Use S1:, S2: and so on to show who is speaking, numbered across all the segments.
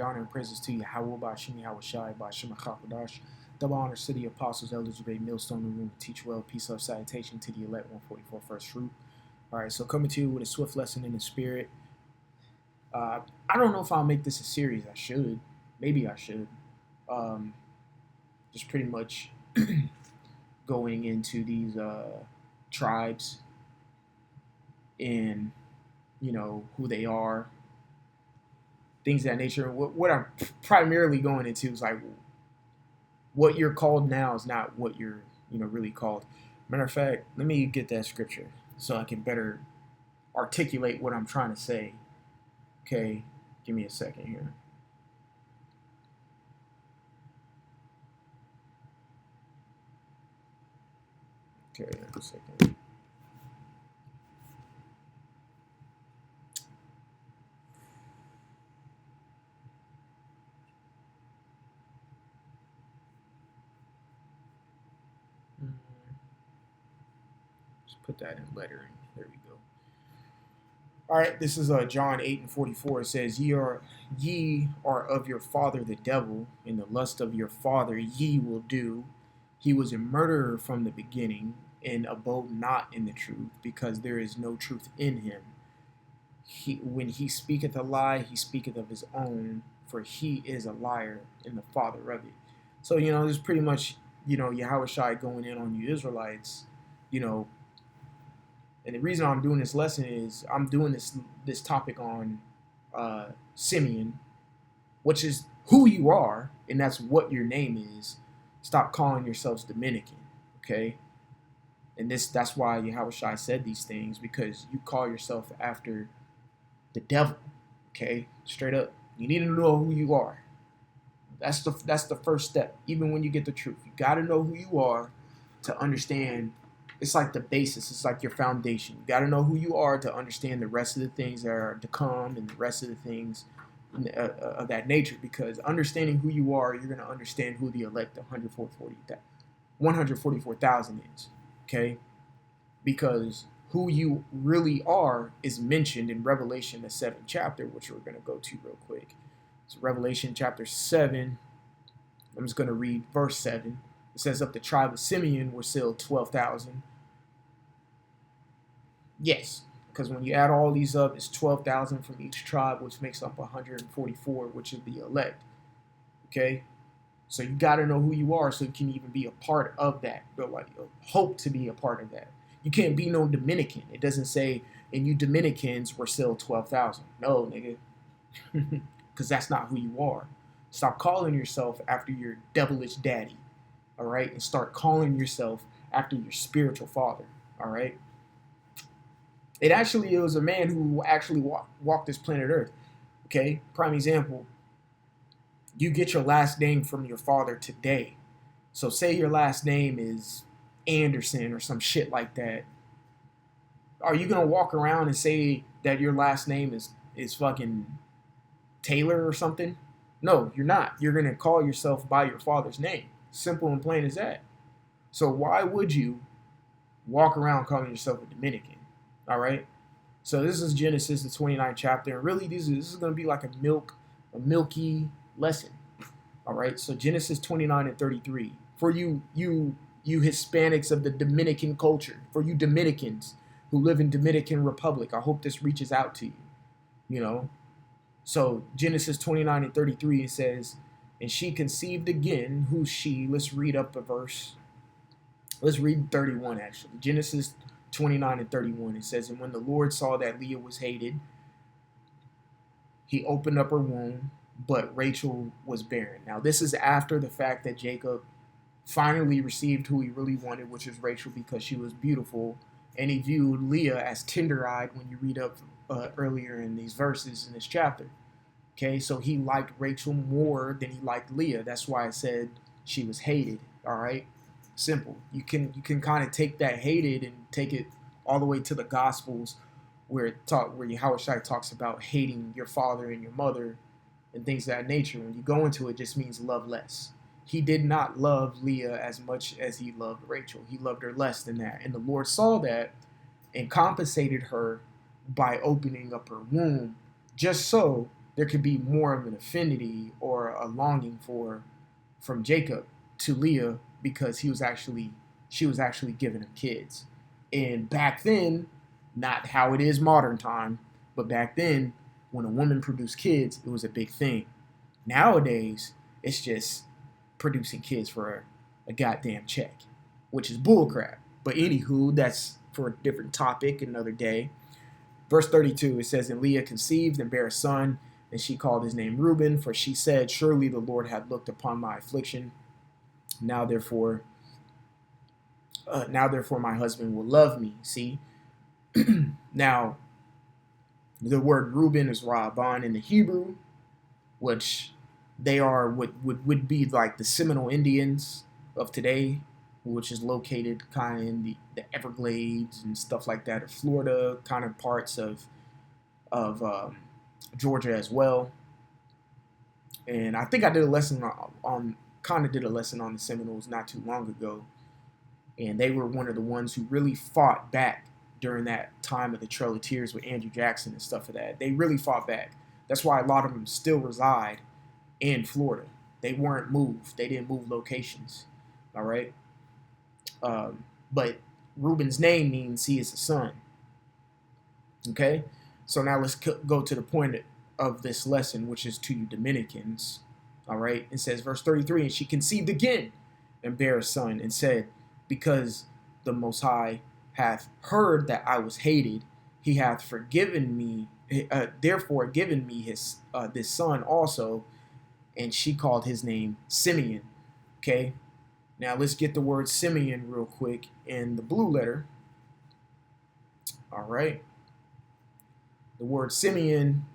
S1: Honor and praises to you, Howell by Shimi Hawashai by Shema Chakadash. Double honor city apostles, elders, great millstone in the room, teach well, peace, love, salutation to the elect 144 first fruit. All right, so coming to you with a swift lesson in the spirit. I don't know if I'll make this a series. I should. Maybe I should. Just pretty much going into these tribes and, who they are, things of that nature. What I'm primarily going into is like what you're called now is not what you're really called. Matter of fact, let me get that scripture so I can better articulate what I'm trying to say. Okay, give me a second here. Okay, a second. Just put that in lettering. There we go. All right, this is John 8:44. It says, ye are of your father the devil, and the lust of your father ye will do. He was a murderer from the beginning, and abode not in the truth, because there is no truth in him. When he speaketh a lie, he speaketh of his own, for he is a liar and the father of it. So, there's pretty much, Yahushua going in on you Israelites, and the reason I'm doing this lesson is I'm doing this topic on Simeon, which is who you are, and that's what your name is. Stop calling yourselves Dominican, okay? And that's why Yahushua said these things, because you call yourself after the devil, okay? Straight up. You need to know who you are. That's the first step. Even when you get the truth, you got to know who you are to understand. It's like the basis. It's like your foundation. You got to know who you are to understand the rest of the things that are to come and the rest of the things of that nature. Because understanding who you are, you're going to understand who the elect 144,000 is. Okay? Because who you really are is mentioned in Revelation, the 7th chapter, which we're going to go to real quick. So Revelation chapter 7, I'm just going to read verse 7. It says, of the tribe of Simeon were still 12,000. Yes, because when you add all these up, it's 12,000 from each tribe, which makes up 144, which is the elect. Okay? So you got to know who you are so you can even be a part of that. But like, hope to be a part of that. You can't be no Dominican. It doesn't say, and you Dominicans were still 12,000. No, nigga. Because that's not who you are. Stop calling yourself after your devilish daddy. All right? And start calling yourself after your spiritual father. All right? It was a man who actually walked this planet Earth. Okay? Prime example. You get your last name from your father today. So say your last name is Anderson or some shit like that. Are you going to walk around and say that your last name is fucking Taylor or something? No, you're not. You're going to call yourself by your father's name. Simple and plain as that. So why would you walk around calling yourself a Dominican? All right? So this is Genesis, the 29th chapter. And really, this is going to be like a milky lesson. All right? So Genesis 29 and 33. For you Hispanics of the Dominican culture, for you Dominicans who live in Dominican Republic, I hope this reaches out to you. So Genesis 29 and 33, it says, and she conceived again. Who's she? Let's read up a verse. Let's read 31 actually. Genesis 29 and 31. It says, and when the Lord saw that Leah was hated, he opened up her womb, but Rachel was barren. Now this is after the fact that Jacob finally received who he really wanted, which is Rachel, because she was beautiful, and he viewed Leah as tender-eyed when you read up earlier in these verses in this chapter. Okay, so he liked Rachel more than he liked Leah. That's why I said she was hated. All right, simple. You can kind of take that hated and take it all the way to the Gospels, where Yahushua talks about hating your father and your mother and things of that nature. When you go into it, just means love less. He did not love Leah as much as he loved Rachel. He loved her less than that. And the Lord saw that and compensated her by opening up her womb, just so there could be more of an affinity or a longing from Jacob to Leah because she was actually giving him kids. And back then, not how it is modern time, but back then, when a woman produced kids, it was a big thing. Nowadays, it's just producing kids for a goddamn check, which is bullcrap. But anywho, that's for a different topic, another day. Verse 32, it says, And Leah conceived and bare a son, and she called his name Reuben, for she said, Surely the Lord hath looked upon my affliction. Now therefore my husband will love me. See? Now, the word Reuben is Raban in the Hebrew, which they are what would be like the Seminole Indians of today, which is located kind of in the Everglades and stuff like that, of Florida, kind of parts of Georgia as well. And I think I did a lesson on the Seminoles not too long ago. And they were one of the ones who really fought back during that time of the Trail of Tears with Andrew Jackson and stuff of that. They really fought back. That's why a lot of them still reside in Florida. They weren't moved. They didn't move locations. All right. But Reuben's name means he is a son. Okay. So now let's go to the point of this lesson, which is to you Dominicans. All right. It says, verse 33, And she conceived again and bare a son, and said, Because the Most High hath heard that I was hated, he hath forgiven me, therefore given me his this son also. And she called his name Simeon. Okay. Now let's get the word Simeon real quick in the blue letter. All right. The word Simeon,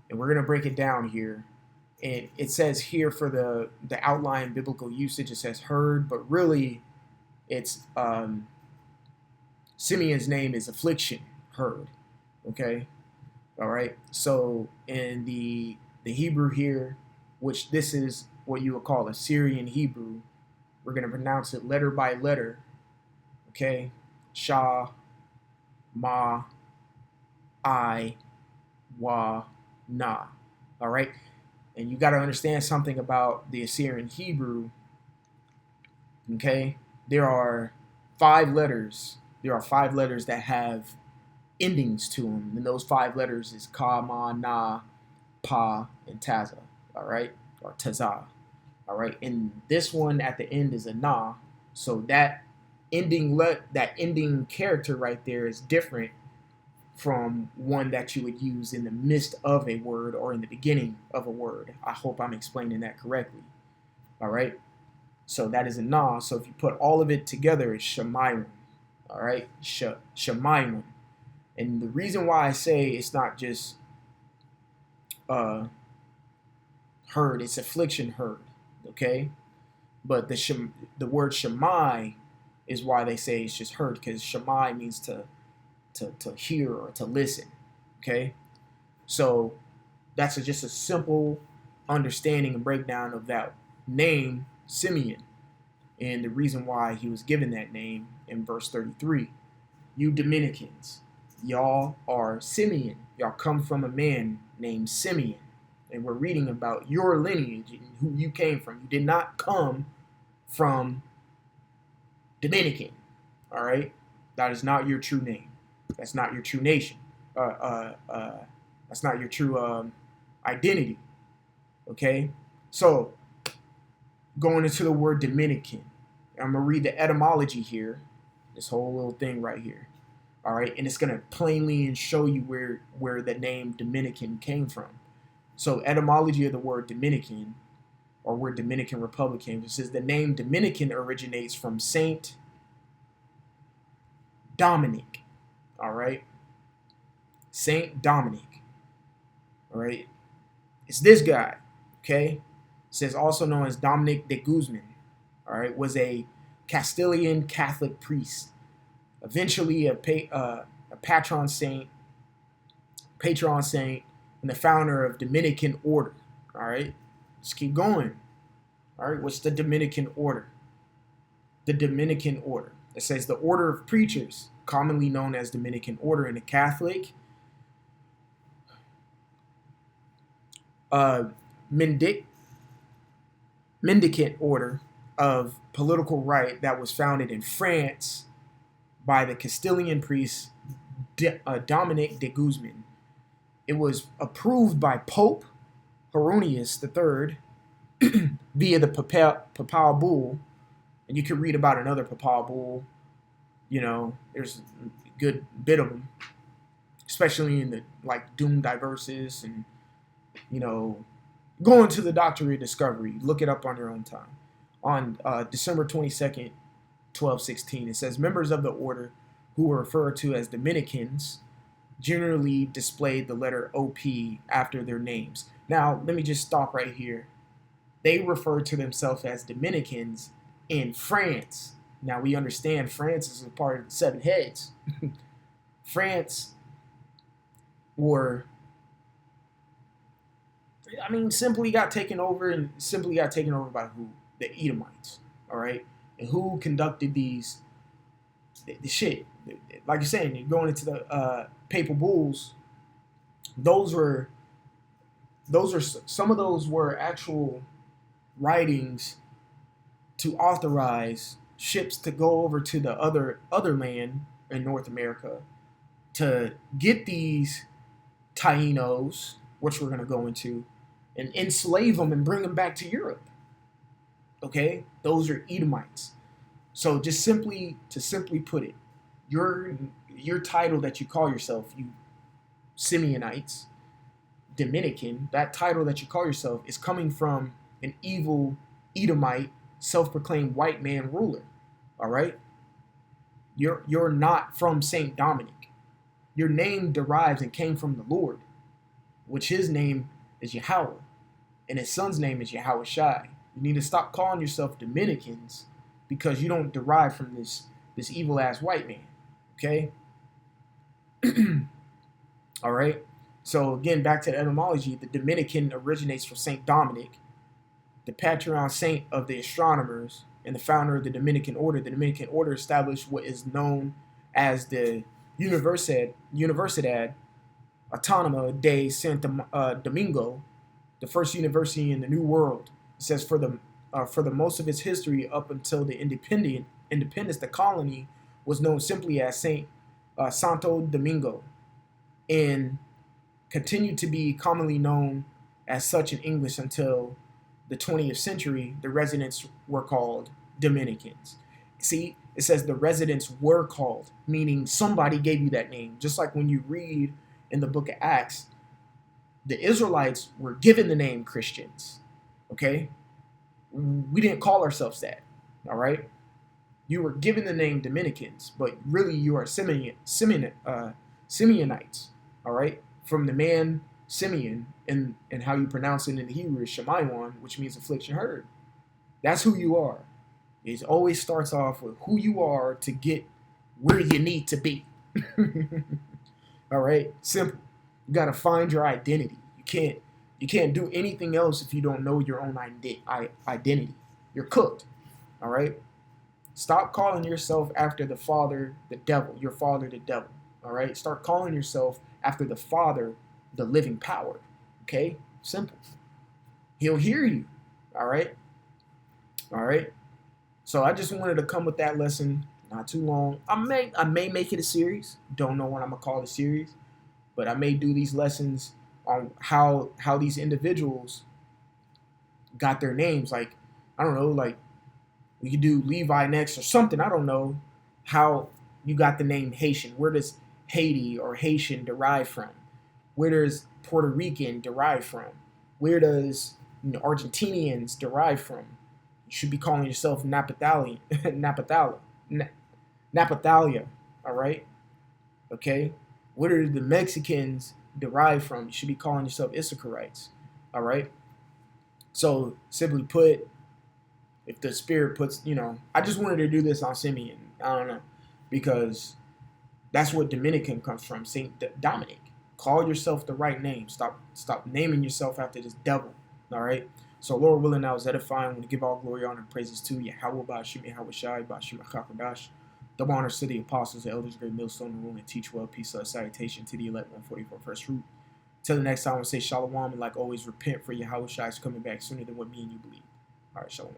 S1: and we're going to break it down here. And it says here for the outline biblical usage, it says heard, but really it's Simeon's name is affliction, heard. Okay. All right. So in the Hebrew here, which this is what you would call Assyrian Hebrew, we're going to pronounce it letter by letter. Okay. Sha, Ma, I, Wa, Na. All right. And you got to understand something about the Assyrian Hebrew. Okay. There are 5 letters. There are 5 letters that have endings to them. And those 5 letters is Ka, Ma, Na, Pa, and Taza. All right. Or Tazah. All right. And this one at the end is a Na. So that ending character right there is different from one that you would use in the midst of a word or in the beginning of a word. I hope I'm explaining that correctly. All right. So that is a Na. So if you put all of it together, it's Shemayim. All right. Shemayim. And the reason why I say it's not just heard, it's affliction heard. Okay. But the word Shemai is why they say it's just heard, because Shemai means to hear or to listen. Okay. So that's just a simple understanding and breakdown of that name, Simeon, and the reason why he was given that name in verse 33. You Dominicans, y'all are Simeon. Y'all come from a man named Simeon. And we're reading about your lineage and who you came from. You did not come from Dominican. All right? That is not your true name. That's not your true nation. That's not your true identity. Okay? So, going into the word Dominican, I'm going to read the etymology here. This whole little thing right here. All right? And it's going to plainly show you where the name Dominican came from. So, etymology of the word Dominican, or word Dominican Republican, it says the name Dominican originates from Saint Dominic. All right? Saint Dominic. All right? It's this guy. Okay? It says also known as Dominic de Guzman. All right? Was a Castilian Catholic priest. Eventually a patron saint, and the founder of Dominican order. All right? Let's keep going. All right? What's the Dominican order? The Dominican order. It says the order of preachers, commonly known as Dominican order in the Catholic uh, mendic- mendicant order of political right that was founded in France by the Castilian priest Dominic de Guzman. It was approved by Pope Honorius III via the papal bull, and you can read about another papal bull. You know, there's a good bit of them, especially in the like Doom Diversis and go into the Doctrine of Discovery. Look it up on your own time. On December 22nd, 1216, it says members of the order who were referred to as Dominicans generally displayed the letter OP after their names. Now, let me just stop right here. They refer to themselves as Dominicans in France. Now, we understand France is a part of the seven heads. France were, simply got taken over by who? The Edomites, all right? And who conducted the shit? Like you're saying, you're going into the papal bulls. Some of those were actual writings to authorize ships to go over to the other land in North America to get these Tainos, which we're going to go into, and enslave them and bring them back to Europe. Okay? Those are Edomites. So just simply put it, your title that you call yourself, you Simeonites, Dominican, that title that you call yourself is coming from an evil Edomite, self-proclaimed white man ruler. All right? You're not from Saint Dominic. Your name derives and came from the Lord, which his name is Yahweh, and his son's name is Yahweh Shai. You need to stop calling yourself Dominicans because you don't derive from this evil ass white man. Okay? All right? So again, back to the etymology, the Dominican originates from Saint Dominic, the patron saint of the astronomers and the founder of the Dominican order. The Dominican order established what is known as the Universidad Autónoma de Santo Domingo, the first university in the New World. It says for the most of its history up until the independence, the colony was known simply as Santo Domingo, and continued to be commonly known as such in English until the 20th century. The residents were called Dominicans. See, it says the residents were called, meaning somebody gave you that name. Just like when you read in the book of Acts, the Israelites were given the name Christians. Okay? We didn't call ourselves that. All right? You were given the name Dominicans, but really you are Simeonites. All right? From the man Simeon, and how you pronounce it in the Hebrew is Shemayon, which means affliction heard. That's who you are. It always starts off with who you are to get where you need to be. All right? Simple. You got to find your identity. You can't do anything else if you don't know your own identity. You're cooked. All right? Stop calling yourself after the father, the devil, your father, the devil. All right? Start calling yourself after the Father, the living power. Okay? Simple. He'll hear you. All right? All right? So I just wanted to come with that lesson. Not too long. I may make it a series. Don't know what I'm going to call the series. But I may do these lessons on how these individuals got their names. Like, I don't know, like we could do Levi next or something. I don't know how you got the name Haitian. Where does Haiti or Haitian derive from? Where does Puerto Rican derive from? Where does Argentinians derive from? You should be calling yourself Napatalia. All right? Okay? Where do the Mexicans derive from? You should be calling yourself Issacharites. All right? So, simply put, if the Spirit puts, I just wanted to do this on Simeon. I don't know. Because that's what Dominican comes from, Saint Dominic. Call yourself the right name. Stop naming yourself after this devil. All right? So, Lord willing, I was edifying. I want to give all glory, honor, and praises to Yahweh, Ba'ashim, Yahweh Shai, Ba'ashim, Achakadash. Double honors to the apostles, the elders, great millstone, the room, and teach well. Peace, salutation to the elect, 144 first fruit. Till the next time, I will say shalom, and like always, repent, for Yahweh Shai is coming back sooner than what me and you believe. All right, shalom.